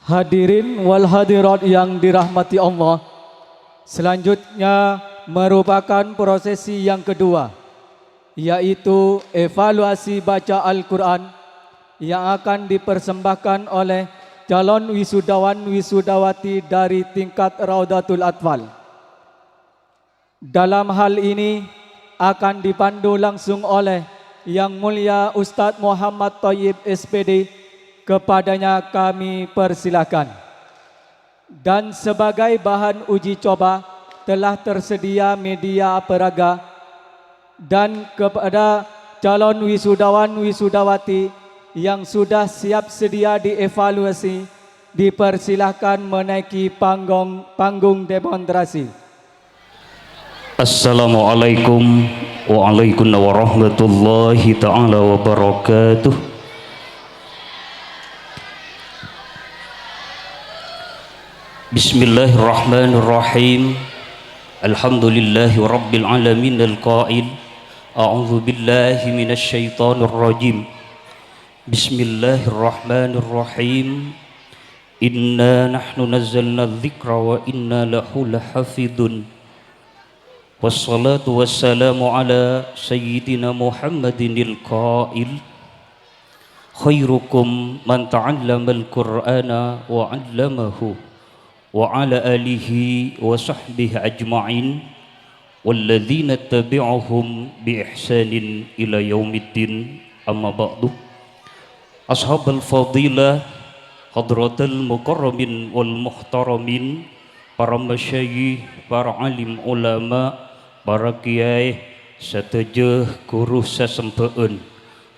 Hadirin wal hadirat yang dirahmati Allah, selanjutnya merupakan prosesi yang kedua, yaitu evaluasi baca Al-Quran yang akan dipersembahkan oleh calon wisudawan wisudawati dari tingkat Raudatul Atfal. Dalam hal ini akan dipandu langsung oleh Yang Mulia Ustadz Muhammad Thayyib SPD. Kepadanya kami persilakan. Dan sebagai bahan uji coba telah tersedia media peraga, dan kepada calon wisudawan wisudawati yang sudah siap sedia dievaluasi dipersilahkan menaiki panggung demonstrasi. Assalamualaikum warahmatullahi ta'ala wabarakatuh. Bismillahirrahmanirrahim. Alhamdulillahi rabbil alamin al-qail a'udzu billahi minasy syaithanir rajim. Bismillahirrahmanirrahim. Inna nahnu nazzalna dzikra wa inna lahu lahafidun. Wassalatu wassalamu ala sayyidina Muhammadinil qail khairukum man ta'allama al-Qur'ana wa 'allamahu wa ala alihi wa sahbihi ajma'in walladzina tabi'uhum bi ihsanin ila yaumiddin, amma ba'du. Ashabal fadilah, hadratal mukarramin wal muhtaramin, para masyayikh, para alim ulama, para kiai sateujeih guru sasempeun,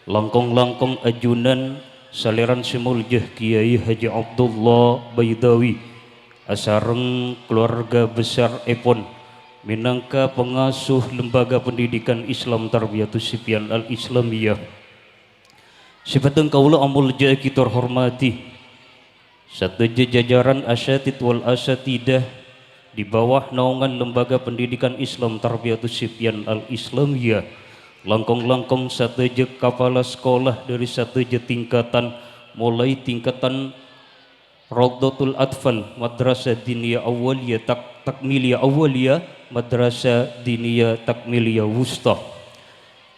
langkong-langkong ajunan saliran simuljeh Kiai Haji Abdullah Baidawi asareng keluarga besar Epon minangka pengasuh Lembaga Pendidikan Islam Tarbiyatus Sibyan Al-Islamiyah. Sifatun kaula amul jae kita hormati sateujeih jajaran asyatid wal asyatidah di bawah naungan Lembaga Pendidikan Islam Tarbiyatus Sibyan Al-Islamiyah, langkong-langkong sateujeih kepala sekolah dari sateujeih tingkatan, mulai tingkatan Raudatul Atfal, Madrasah Diniyah Awaliyah, Takmiliyah Awaliyah, Madrasah Diniyah Takmiliyah Wusta.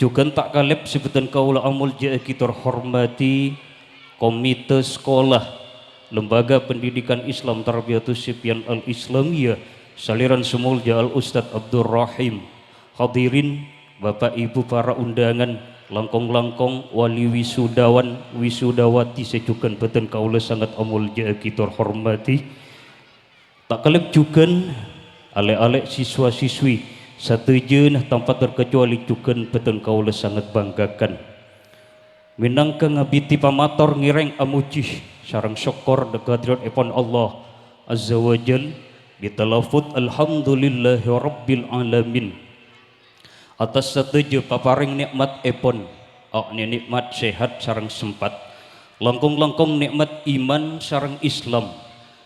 Juga tak kalep sebutan kaula amul jae kita hormati komite sekolah Lembaga Pendidikan Islam Tarbiyatus Sibyan Al-Islamiyah saliran semulja Al-Ustadz Abdur Rahim. Hadirin Bapak Ibu para undangan, langkong-langkong wali wisudawan wisudawati sejukan beten kaula sangat amul jae kita hormati. Tak kalep juga ale-ale siswa-siswi sateujeun tanpa terkecuali juga beten kaula sangat banggakan. Minangka ngabiti pamator ngireng amucih sareng syukur dekadrat epon Allah azza wajal bitalafut alhamdulillahi rabbil alamin atas sateujeuk paparing nikmat epon, nikmat sehat sareng sempat, langkung-langkung nikmat iman sareng Islam,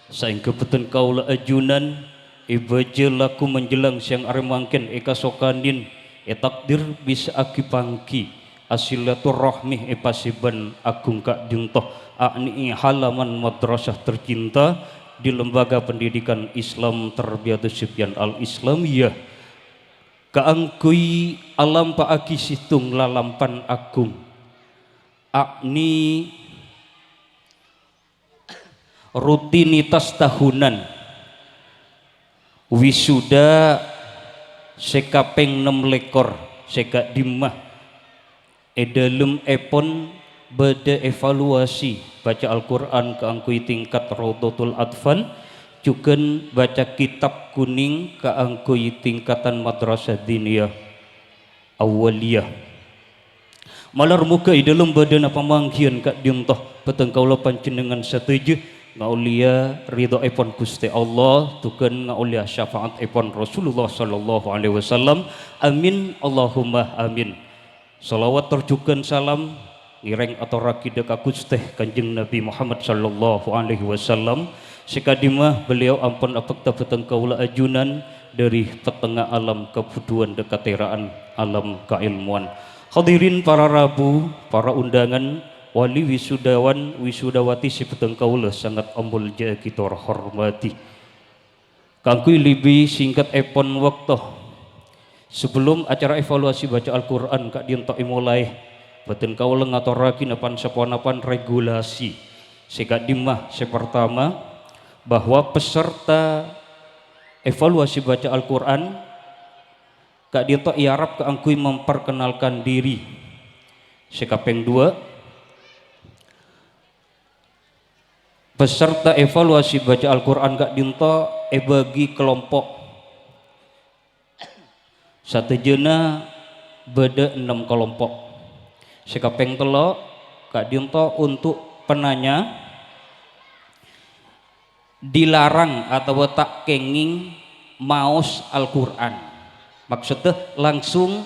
saengga beten kaula ajunan ibaje laku menjelang siang aremangken eka sokanin takdir bisa akipangki asilaturrahmi pasiban agung kak jungtoh akni halaman madrasah tercinta di Lembaga Pendidikan Islam Tarbiyatus Sibyan Al-Islamiyah kaangkui alam paaki situng lalampan agung akni rutinitas tahunan wisuda sekapeng 6 lekor seka dimah edalem epon beda evaluasi baca Al-Quran keangkui tingkat Raudatul Atfal, juga baca kitab kuning keangkui tingkatan Madrasah Diniyah Awaliyah. Malar muka idalem badana pamangkian kak diuntoh peteng kaula panjenengan sateujeih ngaulia ridho epon Gusti Allah, tukeun ngaulia syafaat epon Rasulullah sallallahu alaihi wasallam. Amin Allahumma amin. Salawat terjukan salam ngireng atau rakida ka Gusti Kanjeng Nabi Muhammad sallallahu alaihi wasallam. Sekadimah beliau ampun apekta peteng kaula ajunan dari petengah alam kebuduan dekateraan alam keilmuan. Hadirin para rabu, para undangan, wali wisudawan wisudawati sipeteng kaula sangat ombol ja kita hormati. Kangkui lebih singkat epon waktu sebelum acara evaluasi baca Al-Quran kak dientok mulai beten kaula ngaturake napan sapuanapan regulasi sekak dimah sepertama bahwa peserta evaluasi baca Al-Quran kak dientok iarap keangkui memperkenalkan diri. Sekapeng dua peserta evaluasi baca Al-Quran kak dientok bagi kelompok satu jena beda 6 kelompok. Sekapeng telo kak dientok untuk penanya dilarang atau tak kenging maos Al-Quran, maksudnya langsung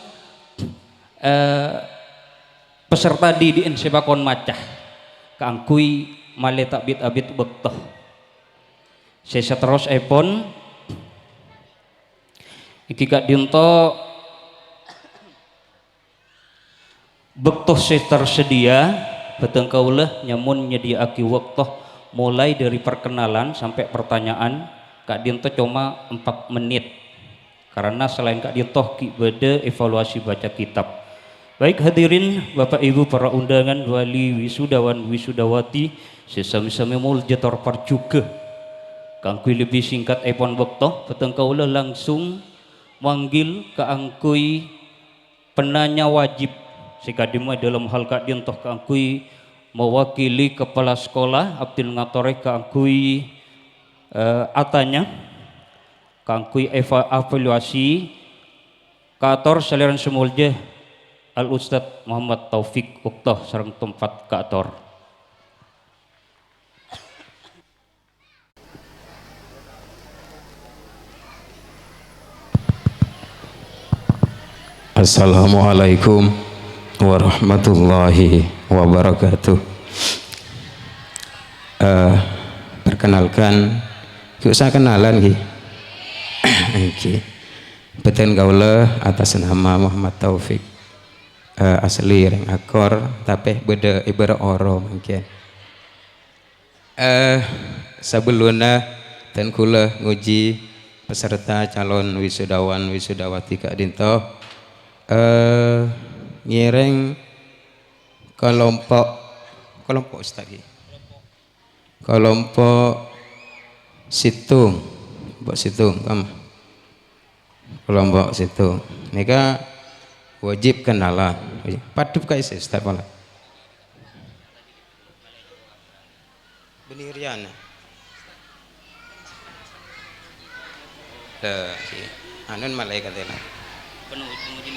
peserta didiin sebakon macah keangkui male tak bit abit bektoh. Saya terus epon iki kak dinto bektoh saya tersedia beteng kaulah nyamun nyediaaki waktu mulai dari perkenalan sampai pertanyaan kak dinto cuma 4 menit karena selain kak dinto ki beda evaluasi baca kitab. Baik hadirin Bapak Ibu para undangan wali wisudawan wisudawati sesami-sami muljator parjuga kangkui lebih singkat epon bektoh beteng kaulah langsung manggil keangkui penanya wajib sikadima dalam hal kak dientoh keangkui mewakili kepala sekolah abdil ngatore keangkui atanya keangkui evaluasi kator saliran semulja Al Ustadz Muhammad Taufik Uktoh sareng tempat kator. Assalamualaikum warahmatullahi wabarakatuh. Perkenalkan, usah kenalan ki. Iki. Beten gaula atas nama Muhammad Taufik. Asli reng akor tapi beda ibarat oro mungkin. Sebelumnya ten kula nguji peserta calon wisudawan wisudawati kak dinto ngireng kelompok Ustaz kelompok situng kelompok situng nika wajib kenalan padup ka isi Ustaz pala benirian anun malaikat itu penuh di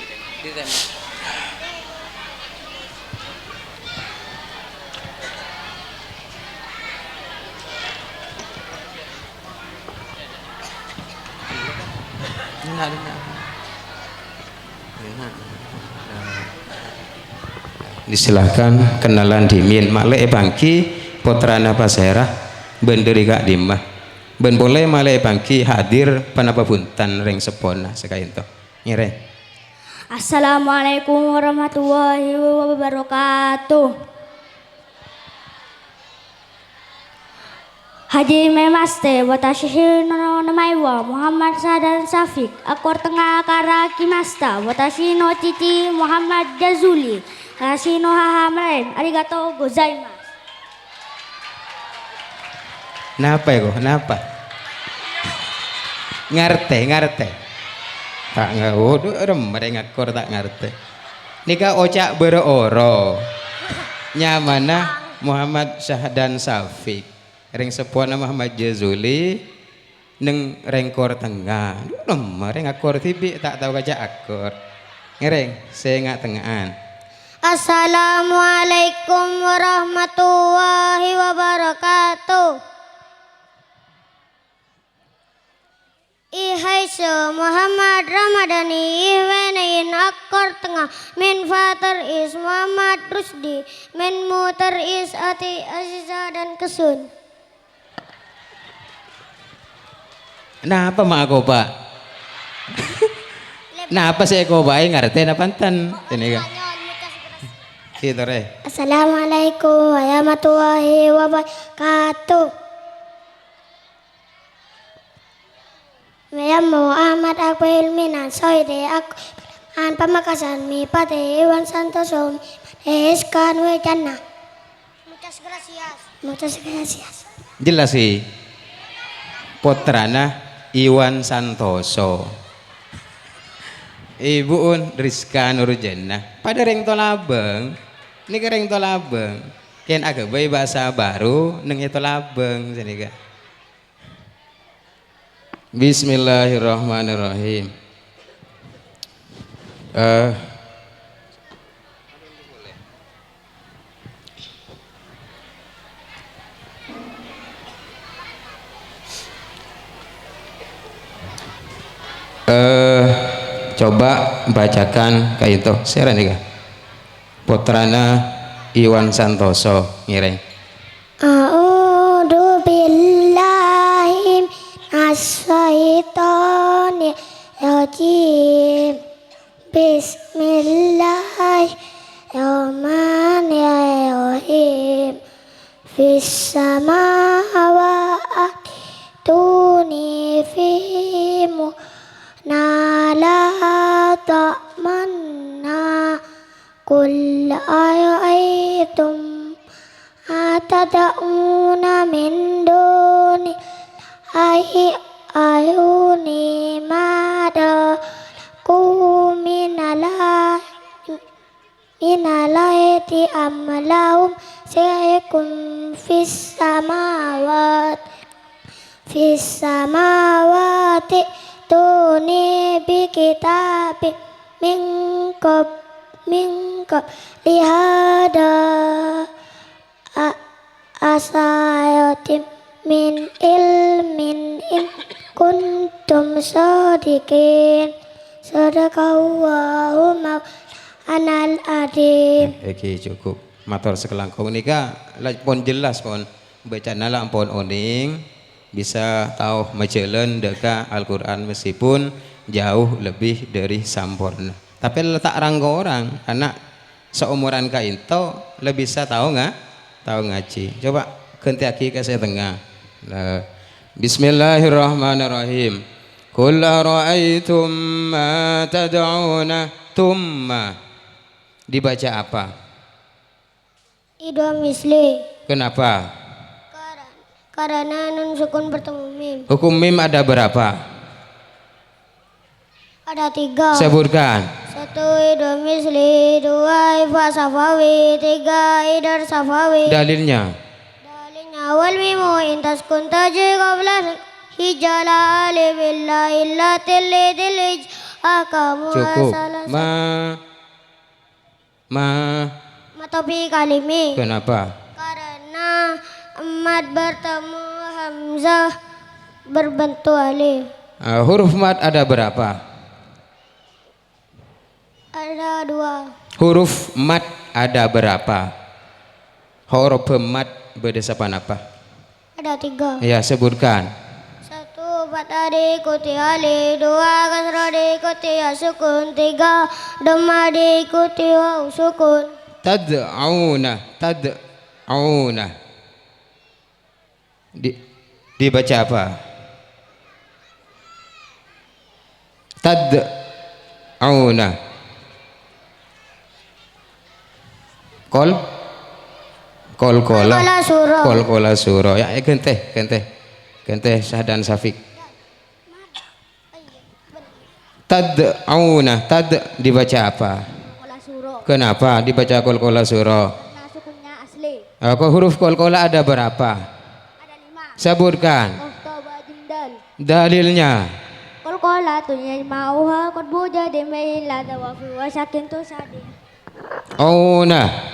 disilahkan kenalan dimin malai bangki putrana pasera benderi kak dimah ben boleh malai bangki hadir panapa puntan ring sepona sekain to ngire. Assalamualaikum warahmatullahi wabarakatuh. Haji Memaste watashi no namaiwa Muhammad Sadan Safik akor tengah akara kimasta watashi no cici Muhammad Jazuli watashi no hahamren arigatou gozaimasu. Napa ya napa ngarte tak ngawodo remere ngakor tak ngarte nika ocak beroro nyamana Muhammad Syahdan Safik ring sepuana Muhammad Jazuli neng rengkor tengah remere ngakor tibi tak tahu kaca akor ngereng saya ngak tengahan. Assalamualaikum warahmatullahi wabarakatuh. Ihaisu Muhammad Ramadhani ihwenain akor tengah min father is Muhammad Rusdi min muter is Ati Aziza dan Kesun. Napa mak aku pak? Napa saya kau bayi ngerti napantan ini kan? Gitu re. Assalamualaikum warahmatullahi wabarakatuh. Saya Muhammad Akbar Minan Soide aku an Pamakasan mi Pate Iwan Santoso Eskan Wejana. Muchas gracias. Muchas gracias. Jelas sih. Putrana Iwan Santoso. Ibu un Rizka Nurjannah. Pada reng tolabeng. Ini ke reng tolabeng. Kian agak bayi bahasa baru neng itu labeng sini kak. Bismillahirrahmanirrahim. Coba bacakan kayak itu seren nih putrana Iwan Santoso ngireng. A'udzu billahi minasyaitonir rajim. Bismillahirrahmanirrahim. Fis samawati tunifimu nala ta'manna kul ayaitum atada'una min duni ayuni mada minalaiti amlaum saikum fis samawati tuni bi kitabi mingkob lihada asayatim min ilmin in kuntum sadiqin sadaqallahu anal adim. Oke cukup matur sekelangkung nika pun jelas pun baca nala pun oning bisa tahu majalan deka Al-Quran meskipun jauh lebih dari sempurna tapi letak rangka orang karena seumuran kainto lebih bisa tahu nggak tahu ngaji. Coba ganti lagi ke saya tengah. Bismillahirrahmanirrahim. Qul ara'aytum ma tad'una thumma dibaca apa? Idwa misli. Kenapa? Karena nun sukun bertemu mim. Hukum mim ada berapa? Ada 3. Sebutkan. 1 idwa misli, 2 ifa safawi, 3 idar safawi. Dalilnya Wal mimu intas kunta qabla hijala alif illa illa tilij akamu cukup. asala matopi kalimi. Kenapa? Karena mad bertemu hamzah berbentuk alif. Huruf mad ada berapa? Ada 2. Huruf mad ada berapa? Huruf mad berdasarkan apa? Ada 3. Ya sebutkan. 1 fathah diikuti alif, 2 kasrah diikuti ya sukun, 3 dhamma diikuti waw sukun. Tad'una dibaca apa? Tad'una kol kola suro ya gente Syahdan Safik. Tad'una dibaca apa? Kola suro. Kenapa dibaca kol kola suro? Nah sukunnya asli. Huruf kol kola ada berapa? Ada 5. Sebutkan. Oktoba jindal. Dalilnya. Kol kola tunya mauha kod buja demai la dawafi wa sakin tu sadi. Auna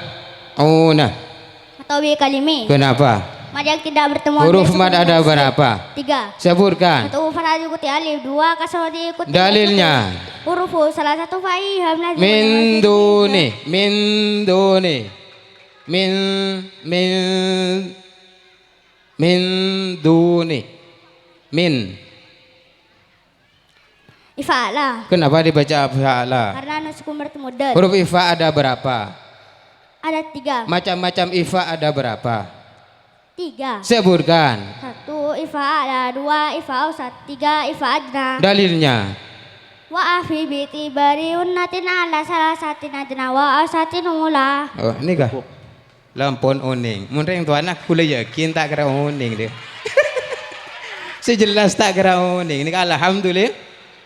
Matawi kalimi. kenapa? Mad yang tidak bertemu Huruf alif, mad sukun ada asli. berapa? 3. Sebutkan. 1 fathah diikuti alif, 2 kasrah diikuti Dalilnya. huruf salah satu fa'i hamzah Min duni ifa'ala kenapa dibaca fa'ala? karena nun sukun bertemu dal. Huruf ifa ada berapa? Ada 3. Macam-macam ifa ada berapa? 3. Sebutkan 1 ifa ada 2 ifa ausat 3 ifa adna. dalilnya. Wa afi biti bari unnatin ala salah satin adna wa ausatin ula. Oh, ini kah? Lampon oning. Mungkin tuan aku le yakin tak kira oning dia. Sejelas tak kira oning. Ini alhamdulillah.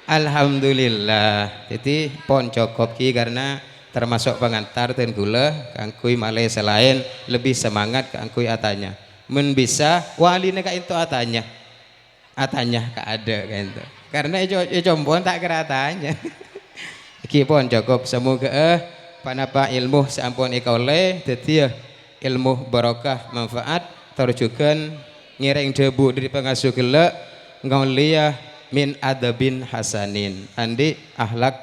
Alhamdulillah. Jadi pon cukup ki karena termasuk pengantar ten gula kangkui malai selain lebih semangat kangkui atanya. Men bisa wali neka itu atanya. Atanya ka ada kan itu. Karena combon tak kira atanya. Iki pon cukup semoga panapa ilmu seampun ikole dadi ilmu barokah manfaat terjukan ngireng debu dari pengasuh gelak ngaulia min adabin hasanin andi akhlak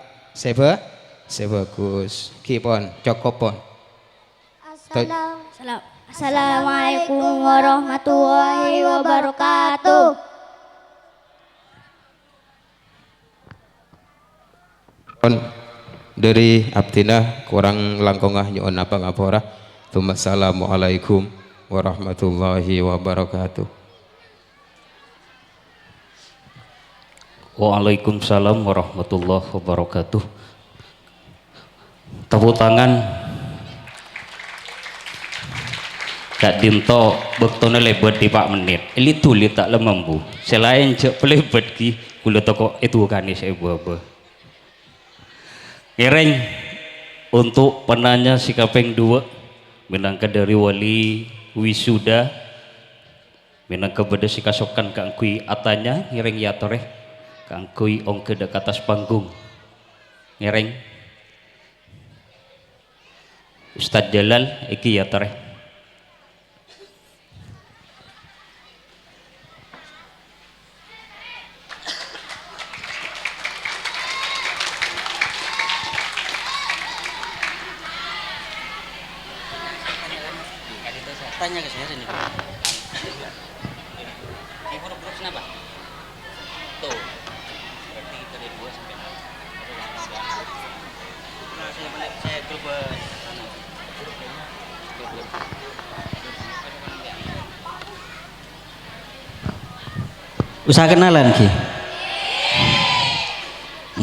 sebagus kipon cokopon. Assalamualaikum warahmatullahi wabarakatuh. Dari abdina kurang langkongah nyon apa ngapora. Assalamualaikum warahmatullahi wabarakatuh. Waalaikumsalam warahmatullahi wabarakatuh. Tepuk tangan Kak Dinto bektone lebet di Pak menit. Ini tulis tak lemembu. Selain cek pelebet ki kula toko itu kanis ibu-ibu. Kereng untuk penanya si kapeng 2 minangka dari wali wisuda minangka beda si kasokan kangkui atanya ngereng ya toreh kangkui ongke dek atas panggung ngereng Ustadz Jalal iki ya toreh. Tanya ke saya sini. Ini huruf-huruf kenapa? Tuh. Berarti dari 2 sampai 6. Nah, saya grup sana. Usaha kenalan ki.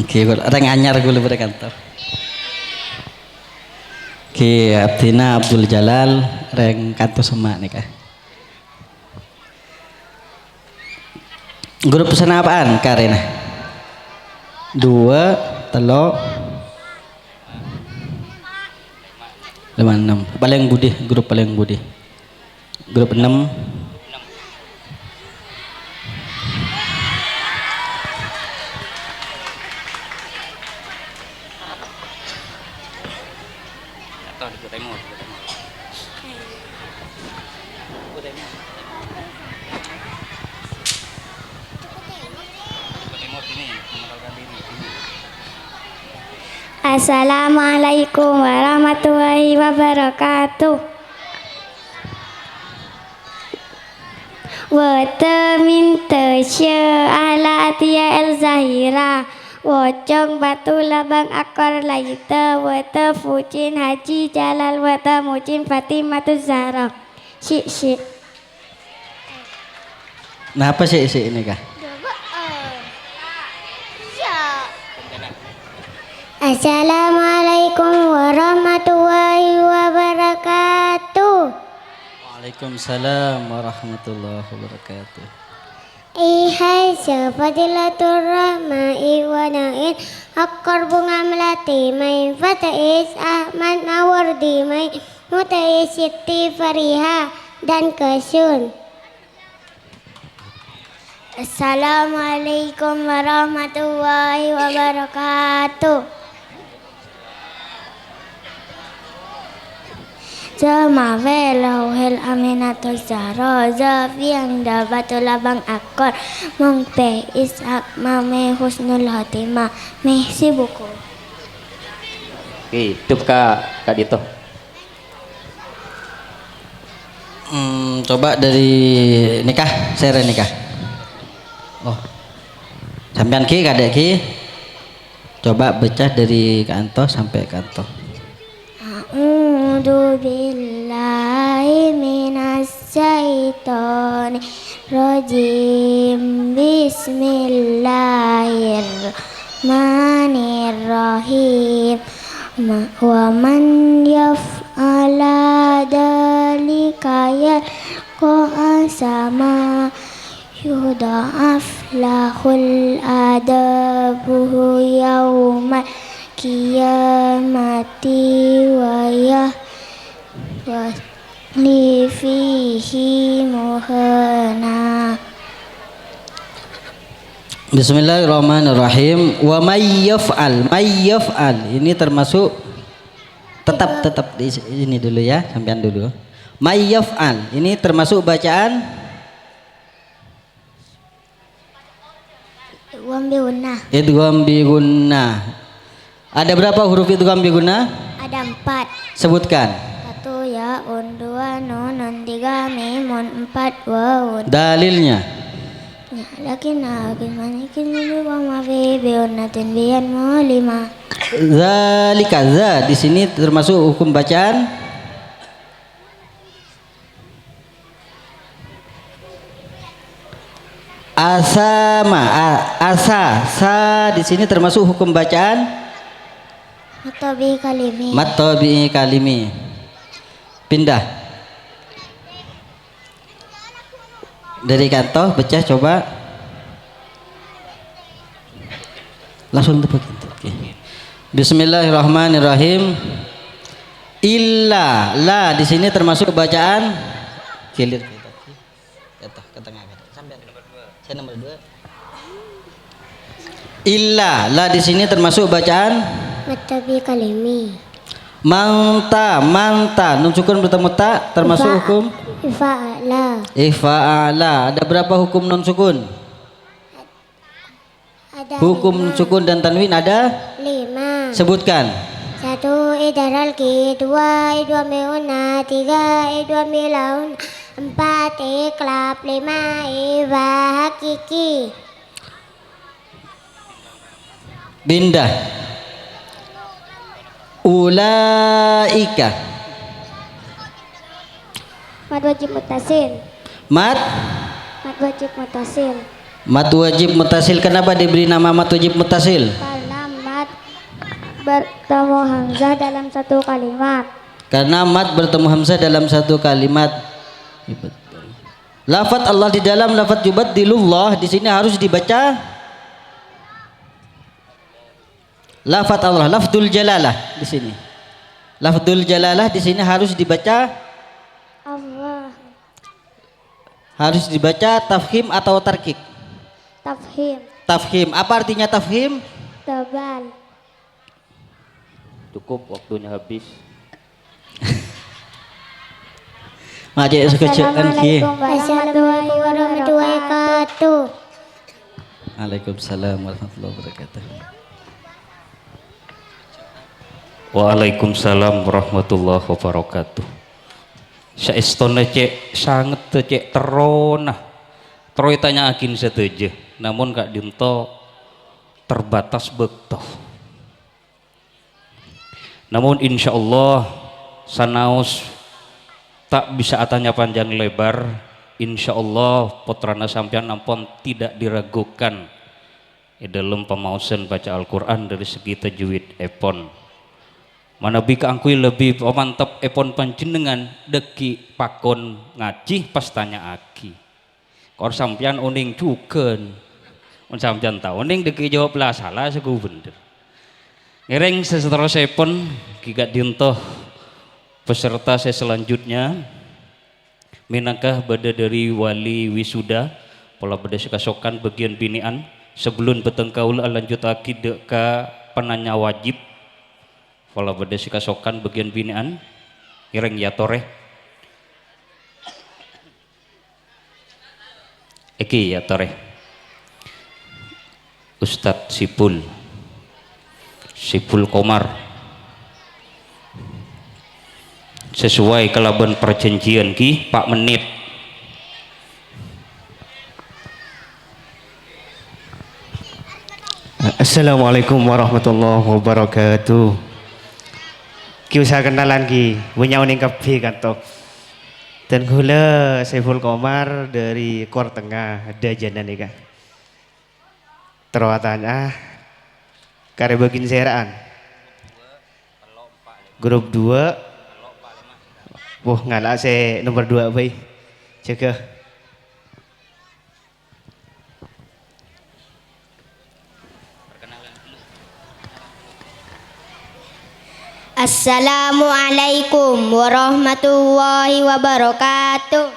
Oke, orang anyar gue lebih kantor. Ki Abdina Abdul Jalal reng kantor semak nih kah. Grup pesan apaan Karina? 2, 3, 5, 6. Paling budi, grup paling budi. Grup 6. Assalamualaikum warahmatullahi wabarakatuh. Wa min ala tia el zahira wa chong batu labang akar laita wa fucin haji jalal wa mucin fatimatu zahra. Si. Nah apa sih ini kah? Assalamualaikum warahmatullahi wabarakatuh. Waalaikumsalam warahmatullahi wabarakatuh. Ihai sefadilatur rahmai wa na'in akar bunga melati main fatais ahmad mawardi main mutais siti fariha dan kesun. Assalamualaikum warahmatullahi wabarakatuh. Jama velau hel aminatul zahra zafiang dabatul labang akor mengpe ishak mame husnul hatimah meh sibuku. Oke, itu Kak Dito. Coba dari nikah, saya nikah. Oh, sampean ki kadek ki. Coba becah dari kantor sampai kantor. A'udzu billahi minas syaitonir rajim. Bismillahirrahmanirrahim. Wa man yaf'ala dzalika yalqa asama yudha'af lahul adabu yaumal qiyamati wa yahli fihi muhana. Bismillahirrahmanirrahim. Wa may yaf'al ini termasuk tetap di ini dulu ya, sampean dulu. May yaf'al ini termasuk bacaan idgham bi gunnah. Ada berapa huruf idgham bi gunnah? Ada 4. Sebutkan. 1 ya, 2 nun, 3 mim, 4 waw. Dalilnya. Lakin manikin wa ma fi bi'unnatin biyan mulima. Zalika za di sini termasuk hukum bacaan asama asa sa di sini termasuk hukum bacaan matobi kalimi. Pindah dari kantor baca coba langsung tepuk. Bismillahirrahmanirrahim. Illa la di sini termasuk bacaan kilir ke tengah sampai saya nomor 2. Illa la di sini termasuk bacaan Matobi kalimi. manta nun sukun bertemu ta termasuk hukum ifa'ala. Ada berapa hukum nun sukun? Hukum sukun dan tanwin ada 5. Sebutkan. 1 idharal ki, 2 idgham bi'unna, 3 idgham bilaun, 4 iqlab, 5 iba hakiki. Pindah. Ulaika. Mad wajib mutasil. Mat wajib mutasil. Mat wajib mutasil. Kenapa diberi nama mat wajib mutasil? Karena mad bertemu hamzah dalam satu kalimat. Karena mat bertemu hamzah dalam satu kalimat. Lafaz Allah di dalam lafaz yubaddilullah di sini harus dibaca lafaz Allah, lafzul jalalah di sini. Lafzul jalalah di sini harus dibaca Allah. Harus dibaca tafkhim atau tarkik? Tafhim. Tafkhim. Apa artinya tafkhim? Tebal. Cukup, waktunya habis. Majek sekecilkan ki. Assalamualaikum warahmatullahi wabarakatuh. Waalaikumsalam warahmatullahi wabarakatuh. Waalaikumsalam warahmatullahi wabarakatuh. Saestona cek sangat cek terona. Troy tanya akin setuju. Namun Kak Dinto terbatas bektoh. Namun insya Allah sanaus tak bisa atanya panjang lebar. Insya Allah putrana sampean ampun tidak diragukan dalam pemausan baca Al-Quran dari segi tajwid epon. Mana bika angkui lebih mantap epon panjenengan deki pakon ngaji pas tanya aki. Kor sampean uning cuken. Mun sampean tahu uning deki jawab lah salah seku bener. Ngereng seterusnya pun Kak Dinto peserta saya selanjutnya minangkah bada dari wali wisuda pola bada kasokan bagian binian sebelum betengkaul lanjut akid ke penanya wajib pola bada kasokan bagian binian ireng ya toreh iki ya toreh Ustadz Sipul Komar sesuai kelaban perjanjian ki Pak Menit. Assalamualaikum warahmatullahi wabarakatuh. Ki usah kenalan ki, punya uning kepi kantok. Dan gula Saiful Komar dari Kor Tengah, ada jana nih kak. Terawatan kare bagin seraan. Grup 2. Wah ngalah saya nomor 2 bayi. Jaga. Assalamualaikum warahmatullahi wabarakatuh.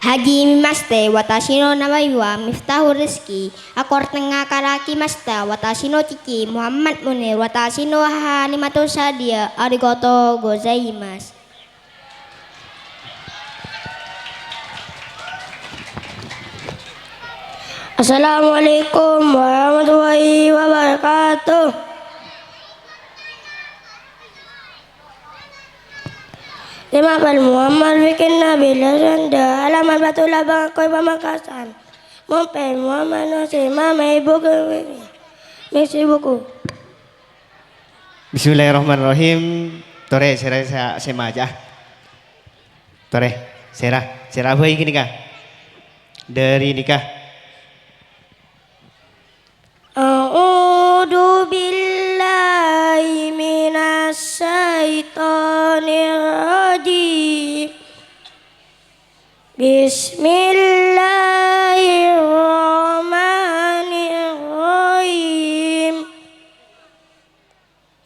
Haji mimaste watashi no namai wa Miftahur Rizki. Akor tengah karaki masta watashi no cici Muhammad Munir watashi no haha nimato sadia arigato gozaimasu. Assalamualaikum warahmatullahi wabarakatuh. Lima Muhammad bikin Nabi Lasanda alamat Batu Labang Koi Pamakasan Mumpen Muhammad Nasir Mama Ibu Kewini Misi buku. Bismillahirrahmanirrahim. Tore saya aja. Tore serah bayi gini kak. Dari nikah. A'udzu billahi minas syaitonir rajim. Bismillahirrahmanirrahim.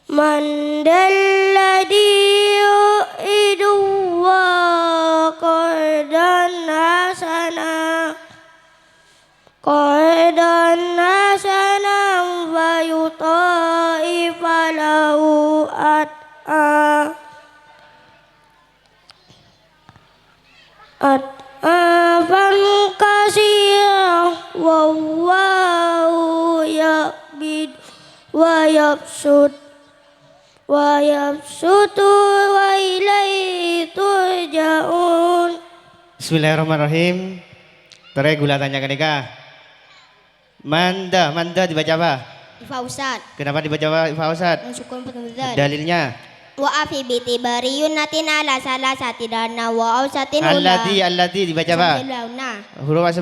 Man dalladzi yu'idu wa qardan hasanah Qaidan hasanam wa yutaifa lahu at'afan kasira wallahu yaqbid wa yabsutu wa ilaihi turja'un. Bismillahirrahmanirrahim. Tore gula tanyakan nikah. Manda dibaca apa? Ifa Ustad. Kenapa dibaca apa Ifa Ustad? Sukun penulisan. Dalilnya? Wa afi biti bariyun natin ala salah satidana wa ausatin ula. Allati dibaca apa? Huruf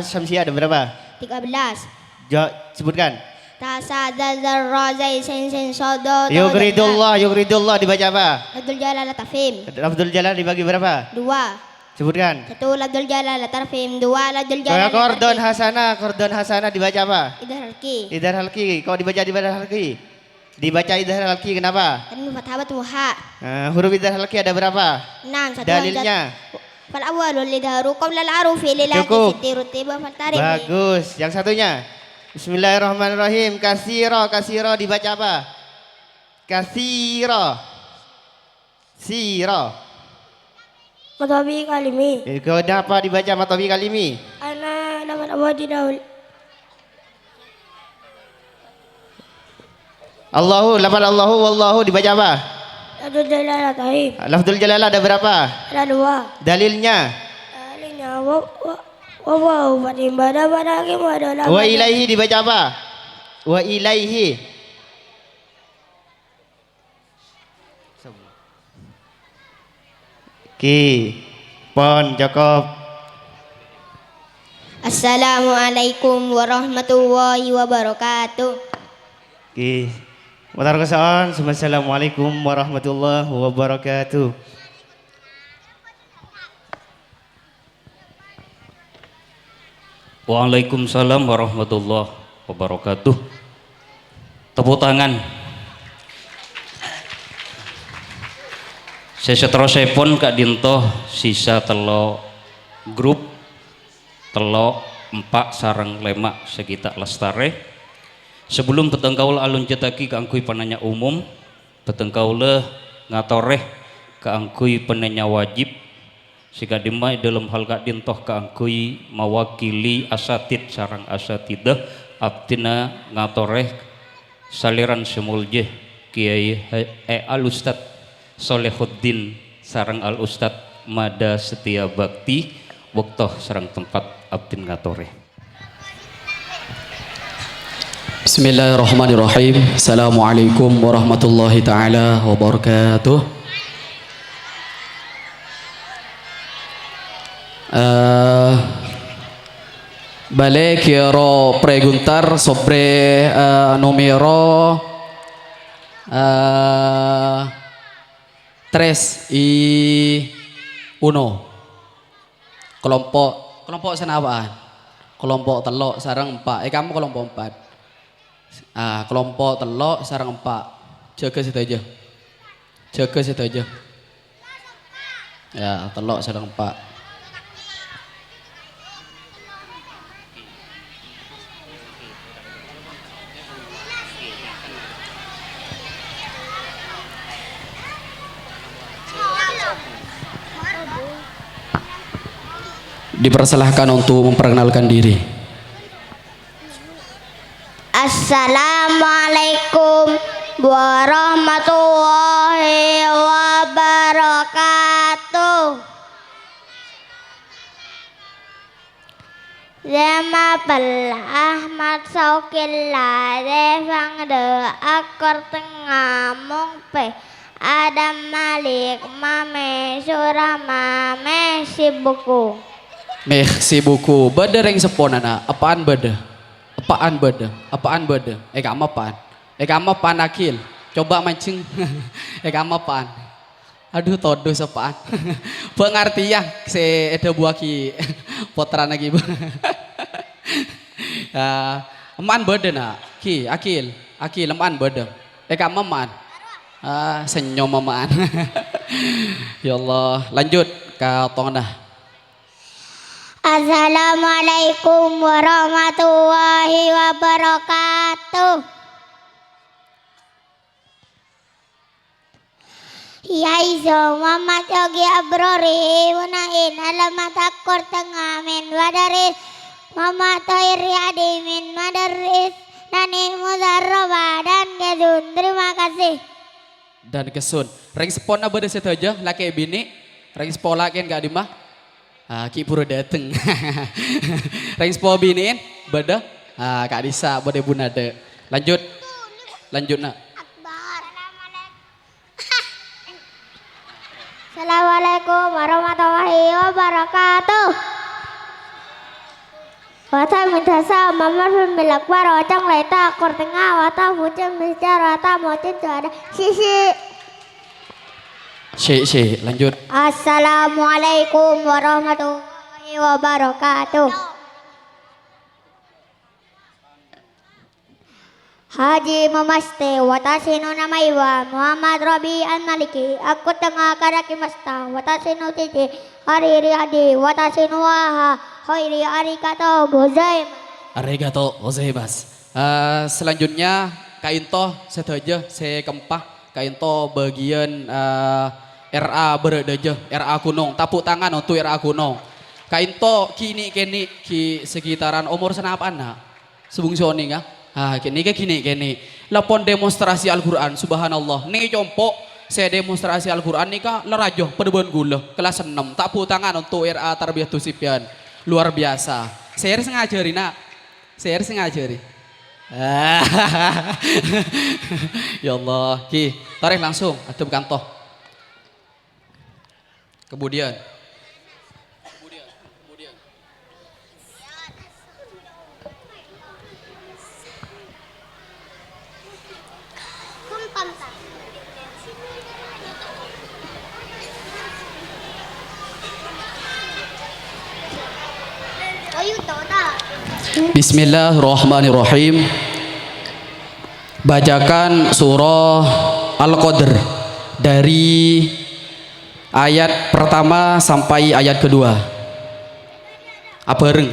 Syamsiah ada berapa? 13. Sebutkan. Tasadazar rozai sen sodo. Yugridullah dibaca apa? Abdul Jalal Tafhim. Abdul Jalal dibagi berapa? 2. Sebutkan. 1 Abdul Jalal Tarfim, 2 Abdul Jalal. Kordon Hasanah dibaca apa? Idhar Halki. Idhar Halki. Kau dibaca Idhar Halki? Dibaca Idhar Halki kenapa? Kan fathah tuha. Huruf Idhar Halki ada berapa? 6. Dalilnya? Fal awwalul lidharu qabla al-arufi lilati Cukup. siti rutiba fal tarif. Bagus. Yang satunya? Bismillahirrahmanirrahim. Kasiro dibaca apa? Kasiro. Matabi kalimi. Kau dapat dibaca Matabi Kalimi? Ana dapat awadi daul. Allahu wallahu dibaca apa? Abdul Jalal Tahib. Lafzul Jalalah ada berapa? Ada 2. Dalilnya? Dalilnya wa bada hakim wa dalam. Wa ilaihi dibaca apa? Wa ilaihi. Pon cukup. Assalamualaikum warahmatullahi wabarakatuh. Mutar kesan. Assalamualaikum warahmatullahi wabarakatuh. Waalaikumsalam warahmatullahi wabarakatuh. Tepuk tangan. Seterusnya pun Kak Dinto sisa telo grup telo 4 sarang lemak sekitar lestare. Sebelum petengkaul alun jetaki keangkui penanya umum, petengkaula ngatoreh keangkui penanya wajib. Sika dimai dalam hal Kak Dinto keangkui mewakili asatid sarang asatidah abtina ngatoreh saliran semulje Kiai Al-Ustad Solehuddin sarang Al-Ustad Mada Setia Bakti waktu sarang tempat abdin ngatore. Bismillahirrahmanirrahim. Assalamualaikum warahmatullahi taala wabarakatuh. Bale quiero preguntar sobre número 3 y 1. Kelompok senapaan? Kelompok telok sarang 4. Kamu kelompok 4. Kelompok telok sarang 4. Jaga situ aja. Jaga situ aja. Ya, telok sarang 4. Dipersilahkan untuk memperkenalkan diri. Assalamualaikum warahmatullahi wabarakatuh. Zema bel Ahmad Saukillah Devang de akor tengah mungpe Adam Malik mame surah mame si buku. Si buku beda yang seponana. Apaan beda? Apaan beda? Apaan beda? Kamu apaan? Kamu apaan Akil? Coba mancing. Kamu apaan? Aduh todo apaan? Pengerti ya si ada buah ki potran lagi. Eman beda nak? Ki Akil eman beda. Kamu eman? Senyum eman. Ya Allah, lanjut ke tongdah. Assalamualaikum warahmatullahi wabarakatuh. Ya iso Muhammad Yogi Abrori Munain alamat akor tengah min wadaris Muhammad Tohir Yadi min madaris Nani Mudarroba dan Gezun. Terima kasih. Dan kesun. Ring spona beda situ aja. Laki bini. Ring sepolah kan gak dimah. Ki pura dateng. Ring sepolah biniin beda. Kak Disa beda bunade. Lanjut nak. Assalamualaikum warahmatullahi wabarakatuh. Wata minta sa mamar pemilak waro cang leta akor tengah wata hujan bicara wata motin ada Si lanjut. Assalamualaikum warahmatullahi wabarakatuh. Haji Mamaste watasino namaiwa Muhammad Rabi Al-Maliki aku tengah karaki masta watasino titi hariri hadi watasino waha hoiri arikato gozaimasu. Selanjutnya kainto sedaja saya kempah kainto bagian RA berdaja RA Gunung tapuk tangan untuk RA Gunung kainto kini ki sekitaran umur senapaan nak sebung soni nggak kini lapon demonstrasi Al-Quran subhanallah nih compok saya demonstrasi Al-Quran nih kak lerajoh perdeban gula kelas 6 tapuk tangan untuk RA Tarbiyatu Sibyan luar biasa saya harus ngajari nak saya harus ngajari. Ya Allah, Ki, tarik langsung, adem kantoh. Kemudian. Bismillahirrahmanirrahim. Bacakan surah Al-Qadr dari ayat pertama sampai ayat kedua. Apa bareng?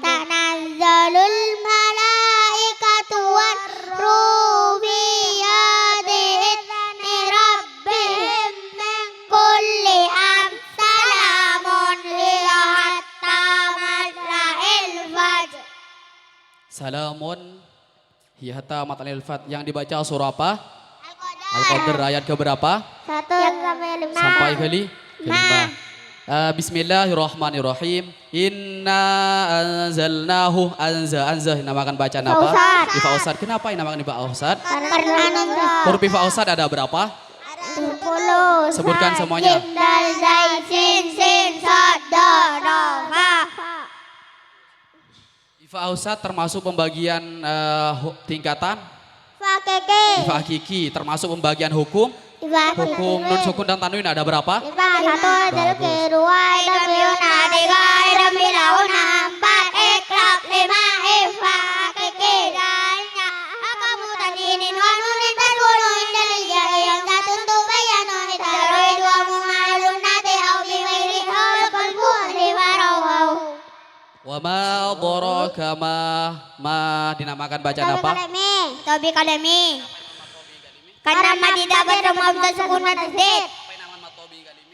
tanazzalul malaikatu war-ruhu fiha bi'izni rabbihim min kulli amr salamun hiya hatta matla'il fajr. Salamun hiya hatta matla'il fajr. Yang dibaca surah apa? Al-Qadr ayat ke berapa? 1 sampai 5. Sampai kali kelima. Bismillahirrahmanirrahim. Inna anzalnahu anza namakan bacaan apa? Ifa Ustad. Kenapa dinamakan Ifa Ustad? Huruf Ifa Ustad ada berapa? 10. Sebutkan semuanya. Jim, dal, zai, sin, sad, do, fa. Ifa Ustad termasuk pembagian tingkatan. Fa keke. Ifa Hakiki termasuk pembagian hukum. Hukum nun sukun dan tanwin ada berapa? Ifa satu adalah kedua, idamiuna, tiga, idamilauna, 4, iklab, 5, ifa keke. Dalnya, akamu tadinin, wanunin, tadunuin, dalija, yang tatuntu bayanu, itaroi, dua mumalun, nati, au biwairi, au kalbu, riwarau. Wa ma doraka ma dinamakan bacaan apa? Tobi Kalemi. Karena tidak bertemu sukun dan tasdid.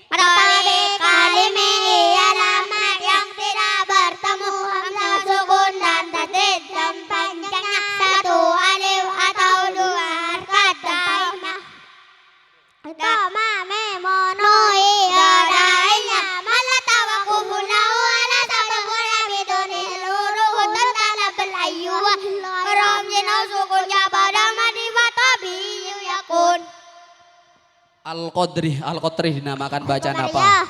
Tobi Kalemi alamat yang tidak bertemu hamzah sukun dan tasdid. Dan panjangnya 1 alif atau 2 harkat daimah. Tama memenuhi adanya malatawakufun lahu ala sabakun abidunil uruhun tantalabal ayyuwa ramjina sukun jabada madifatabi yakun. Al-Qadri dinamakan bacaan apa?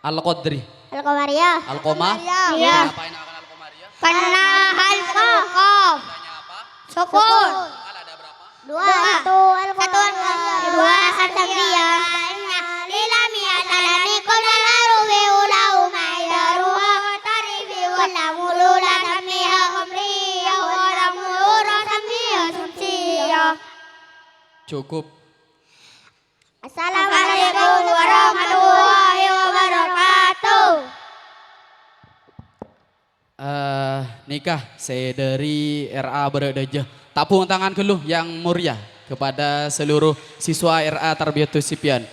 Al-Qadri. Al-Qamariyah. Al-Qoma? Iya. Kenapa dinamakan Al-Qamariyah? Karena al-qaf sukun. Al ada berapa? 2 dua al-qamariyah. Lilami al-alami qala larufi ulahu ma'idharuha tarifi wala mulula samiha umriya wala mulura samiha sumsiya. Cukup. Assalamualaikum warahmatullahi wabarakatuh. Nikah saya dari RA Beredejah. Tapung tangan keluh yang mulia kepada seluruh siswa RA Tarbiyatus Sipyan.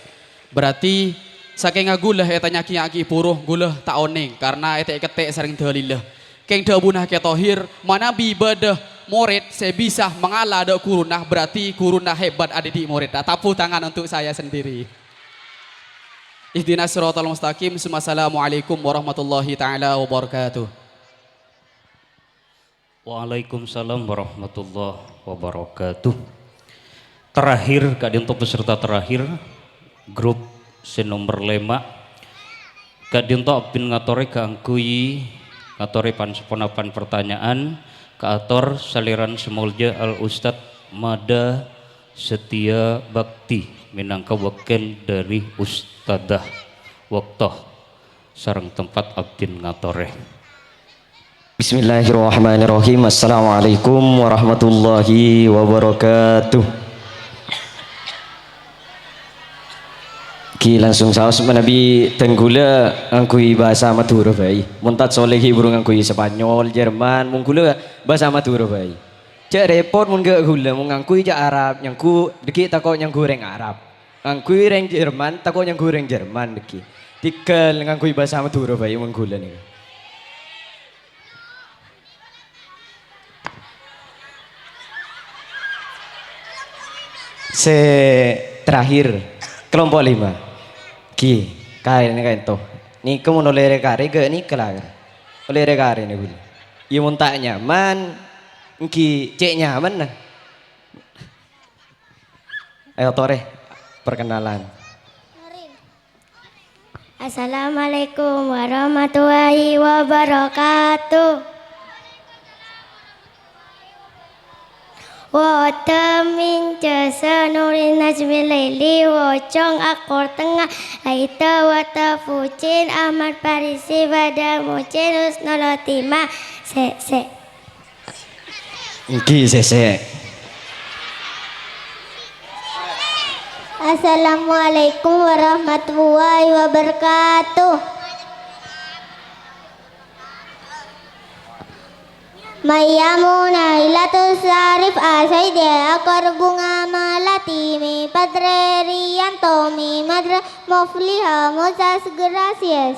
Berarti saking ngagulah eta nyaki puruh gulah tak oning karena eta ketek sering dalilah. Keng dabunah ke tohir mana bibadah murid saya bisa mengalah ada kurunah berarti kurunah hebat ada di murid. Tapung tangan untuk saya sendiri. Ihdinas siratal mustaqim. Assalamualaikum warahmatullahi taala wabarakatuh. Waalaikumsalam warahmatullahi wabarakatuh. Terakhir kadi untuk peserta terakhir grup nomor 5 kadi untuk apin ngatore kangkui ngatore panseponapan pertanyaan kaator saliran semulja al Ustad Mada Setia Bakti minangka wakil dari Ustadah Waktoh sarang tempat abdin ngatore. Bismillahirrahmanirrahim. Assalamualaikum warahmatullahi wabarakatuh. Ki langsung saus menabi tenggula angkui bahasa Madura bayi. Muntat solehi burung angkui Spanyol, Jerman, mungkula bahasa Madura bayi. Cek repot mun gak gula mun angkui jak Arab, nyangku deki takok yang goreng Arab. Angkui reng Jerman takok yang goreng Jerman deki. Tikel angkui bahasa Madura bayi mun gula nih. Terakhir kelompok 5 ki kare ni kain toh ni kamu nolere kare ke ni kelar olere kare ni bulu iya mun tak nyaman ki cek nyaman nah ayo tore perkenalan. Assalamualaikum warahmatullahi wabarakatuh. Watamin jasa nurin najmi laili wocong akor tengah laita wata fucin Ahmad Parisi pada mucin husnolotima se Iki se Assalamualaikum warahmatullahi wabarakatuh. Mayyamuna ilatus sarif asaidia akar bunga malati mi padre rianto mi madre mufliha musas gracias.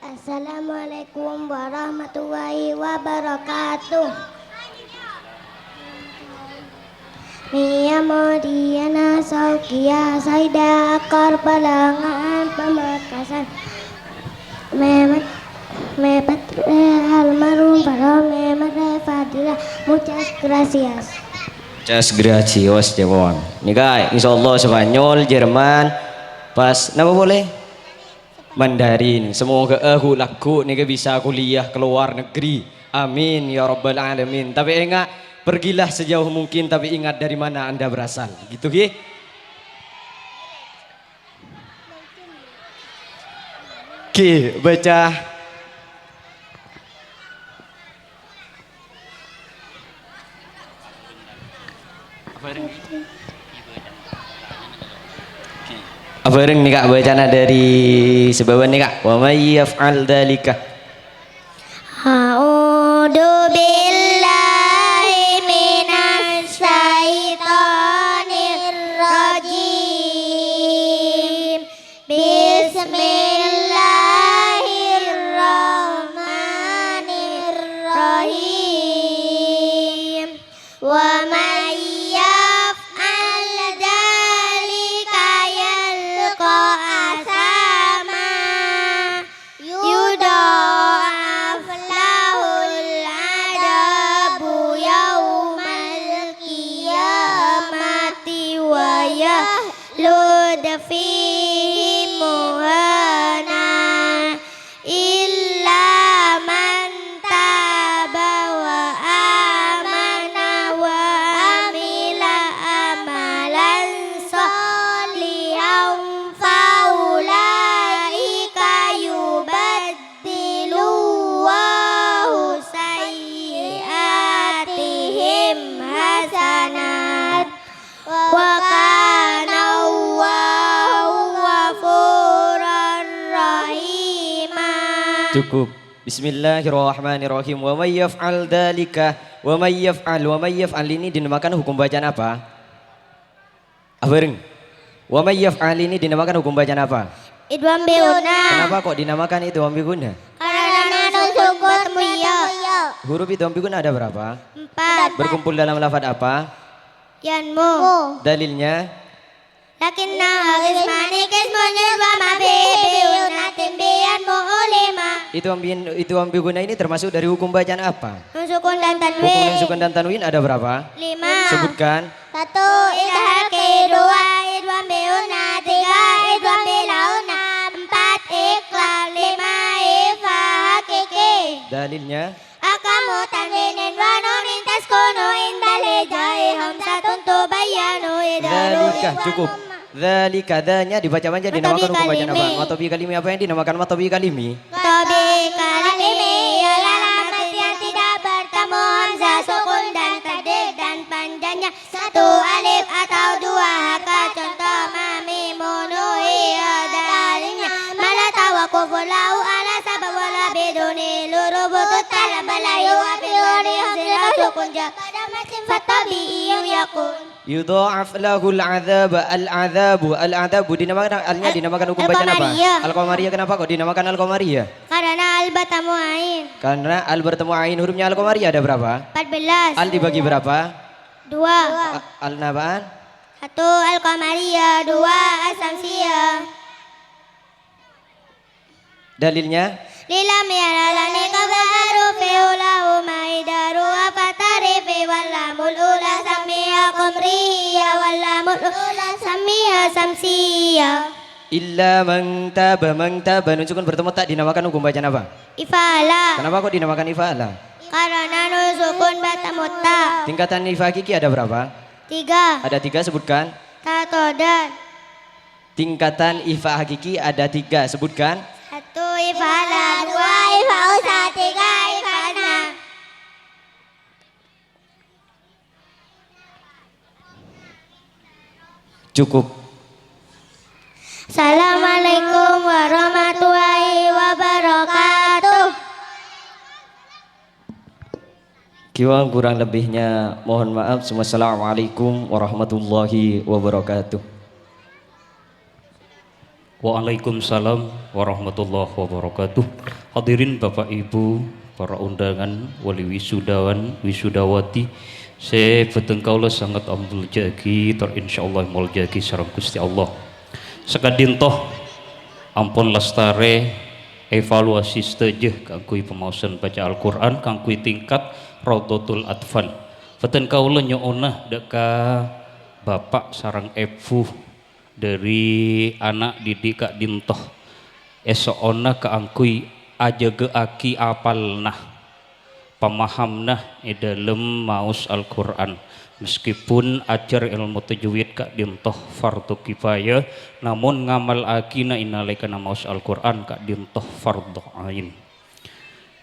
Assalamualaikum warahmatullahi wabarakatuh. Mia Modiana Saukia Saida akar Balangan Pamekasan Mepat almarhum para Memat Fadila muchas gracias. Muchas gracias jawab. Nika insyaallah Spanyol, Jerman, pas nama boleh? Mandarin. Semoga aku laku nika bisa kuliah ke luar negeri. Amin ya rabbal alamin. Tapi ingat pergilah sejauh mungkin tapi ingat dari mana Anda berasal. Gitu ki? Ki baca Bareng nih kak bacana dari sebaban nih kak. Wa may yaf'al dzalika. A'udzu billahi minasy syaithanir rajim. Bismillahirrahmanirrahim. Wa may yaf'al dzalika yalqa asama yudha'af lahul adabu yaumal qiyamati wa yahlud fihi muhana illa man taba wa amana wa amila amalan sholihan faulaika yubaddilu Allahu sayyiatihim hasanat wa kana Allahu ghafuran rahima. Cukup. Bismillahirrahmanirrahim. Wa may yaf'al dzalika. Wa may yaf'al ini dinamakan hukum bacaan apa? Bareng. Wa may yaf'al ini dinamakan hukum bacaan apa? Idwam beuna Kenapa kok dinamakan itu ambiguna? karena nusuk ketemu ya. Huruf itu ambiguna ada berapa? 4 Berkumpul dalam lafaz apa? yanmu Dalilnya? lakinna ismani kismunnya wa ma biunatin biyanmu ulima Itu ambiguna ini termasuk dari hukum bacaan apa? nusukun dan Hukum tanwin nusukun dan tanwin ada berapa? 5 Sebutkan. 1 idhaki 2 idwam beuna 3 idwam bilauna 4 iqlal 5 ifa hakiki. Dalilnya? Akamu tanwinin wa nunin taskunu indal hijai hamsatun tubayyanu idaru Dzalika cukup. Dzalika dzanya dibaca panjang dinamakan hukum bacaan apa? Matobi kalimi apa yang dinamakan matobi kalimi? Tobi kalimi ialah alamat yang tidak bertemu hamzah sukun dan tadid dan panjangnya 1 alif atau 2 haka contoh mami munu iya dalilnya mala tawakufun lau ala sabab wala biduni lurubutut talab balayu apilori hasilnya sukun jakada masin fatabi'iyum yakun. Yudha'af lahul al-adhabu dinamakan alnya dinamakan hukum bacaan apa? Al-Qamariyah. Al-Qamariyah. Kenapa kok dinamakan Al-Qamariyah? Karena al bertemu ain Karena al bertemu ain, hurufnya Al-Qamariyah ada berapa? 14 Al dibagi berapa? 2 Al nabaan? 1 al-qamariyah 2 as-samsiyah. Dalilnya? Lilam yaralani kabaru fi ulahu maidaru afatarifi wallamul ula samia qamriya wallamul ula samia samsiya. Illa man taba nun sukun bertemu tak dinamakan hukum bacaan apa? Ifala Kenapa kok dinamakan ifa'ala? karena nusukun bertemu ta. Tingkatan ifa hakiki ada berapa? 3 Ada 3, sebutkan. tatodan Tingkatan ifa hakiki ada 3, sebutkan. 1 ifala 2 ifausa 3 ifana. Cukup. Assalamualaikum warahmatullahi wabarakatuh. Sekian kurang lebihnya mohon maaf. Wassalamualaikum warahmatullahi wabarakatuh. Waalaikumsalam warahmatullahi wabarakatuh. Hadirin Bapak Ibu, para undangan, wali wisudawan, wisudawati, saya betengkaulah sangat ambul jagi, insyaallah mul jagi sareng Gusti Allah. Sekadintoh ampun lestare evaluasi stage kangkui pemausan baca Al-Qur'an kangkui tingkat Raudhatul Atfal. Betengkaulah nyoonah deka bapak sarang ibu dari anak didik Kak Dintoh esoona kaangkui aja geaki apal nah pemaham nah dalam maus Al-Quran meskipun ajar ilmu tajwid Kak Dintoh fardu kifayah namun ngamal akina inalaikana maus Al-Quran Kak Dintoh fardu ain.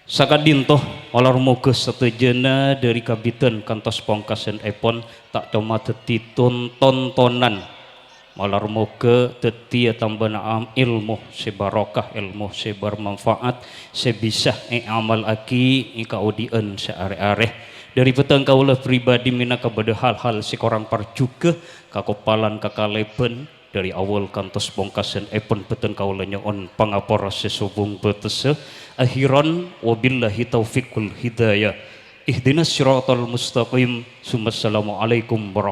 Saka Dintoh olar moga setejana dari kabitan kantos pongkasen epon tak cuma teti tontonan malar moga teti tambah naam ilmu sebarokah ilmu sebermanfaat sebisa amal aki ika audien seare-are dari petang kaulah pribadi mina kepada hal-hal sekorang parjuga kakopalan kakaleben dari awal kantos bongkasen epon petang kaulah nyoon pangapora sesubung betese akhiran wabillahi taufiqul hidayah ihdinas siratal mustaqim. Assalamualaikum warahmatullahi